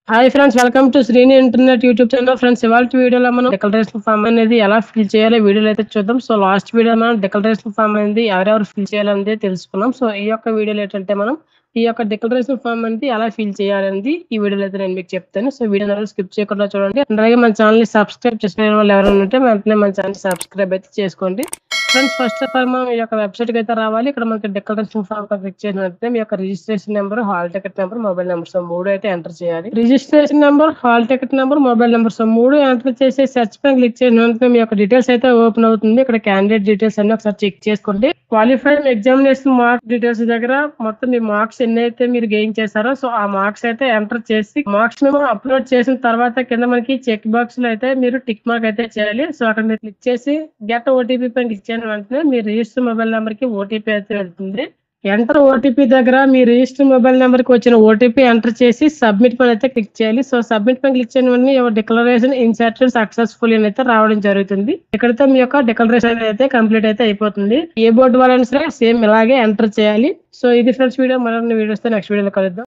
Hi friends, welcome to Srini internet YouTube channel. Friends, ఇవాళ వీడియోలో మనం డిక్లరేషన్ ఫామ్ అనేది ఎలా ఫిల్ చేయాలో వీడియోలో అయితే చూద్దాం. సో లాస్ట్ వీడియో మనం డిక్లరేషన్ ఫామ్ అనేది ఎవరెవరు ఫిల్ చేయాలనేది తెలుసుకున్నాం. సో ఈ యొక్క వీడియోలో ఏంటంటే మనం ఈ యొక్క డిక్లరేషన్ ఫామ్ అనేది ఎలా ఫిల్ చేయాలనేది ఈ వీడియోలో అయితే నేను మీకు చెప్తాను. సో వీడియో స్కిప్ చేయకుండా చూడండి. అలాగే మన ఛానల్ ని సబ్స్క్రైబ్ చేసుకునే వాళ్ళు ఎవరైనా ఉంటే వెంటనే మన ఛానల్ సబ్స్క్రైబ్ అయితే చేసుకోండి. ఫ్రెండ్స్, ఫస్ట్ ఆఫ్ ఆల్ మనం ఈ యొక్క వెబ్సైట్ కి అయితే రావాలి. ఇక్కడ మనకి డిక్లరేషన్ ఫామ్ క్లిక్ చేసినట్లయితే మీ యొక్క registration number, hall ticket number, mobile number so 3 అయితే ఎంటర్ చేయాలి. Registration number, hall ticket number, mobile number so 3 enter చేసి సెర్చ్ పైన క్లిక్ చేసిన వెంటనే మీ యొక్క డీటెయిల్స్ అయితే ఓపెన్ అవుతుంది. ఇక్కడ క్యాండిడేట్ డీటెయిల్స్ అన్ని ఒకసారి చెక్ చేసుకోండి. క్వాలిఫైడ్ ఎగ్జామినేషన్ మార్క్ డీటెయిల్స్ దగ్గర మొత్తం మీ మార్క్స్ ఎన్ని అయితే మీరు గెయిన్ చేశారో సో ఆ మార్క్స్ అయితే ఎంటర్ చేసి మార్క్స్ మేము అప్లోడ్ చేసిన తర్వాత కింద మనకి చెక్ బాక్స్ లో అయితే మీరు టిక్ మార్క్ అయితే చేయాలి. సో అక్కడ మీరు క్లిక్ చేసి గెట్ ఓటీపీ పైన క్లిక్ చేసిన వెంటనే మీ రిజిస్టర్ మొబైల్ నెంబర్ కి ఓటీపీ అయితే వెళ్తుంది. ఎంటర్ ఓటీపీ దగ్గర మీ రిజిస్టర్ మొబైల్ నెంబర్ కి వచ్చిన ఓటీపీ ఎంటర్ చేసి సబ్మిట్ పైన అయితే క్లిక్ చేయాలి. సో సబ్మిట్ పైన క్లిక్ చేయడం వల్ల యువర్ డిక్లరేషన్ ఇన్సర్టెడ్ సక్సెస్ఫుల్ అని అయితే రావడం జరుగుతుంది. ఇక్కడతో మీ యొక్క డిక్లరేషన్ అయితే కంప్లీట్ అయితే అయిపోతుంది. ఏ బోర్డు వాళ్ళైనా సరే సేమ్ ఇలాగే ఎంటర్ చేయాలి. సో ఇది ఫ్రెండ్స్ వీడియో, మరిన్ని వీడియోస్ తో నెక్స్ట్ వీడియోలో కలుద్దాం.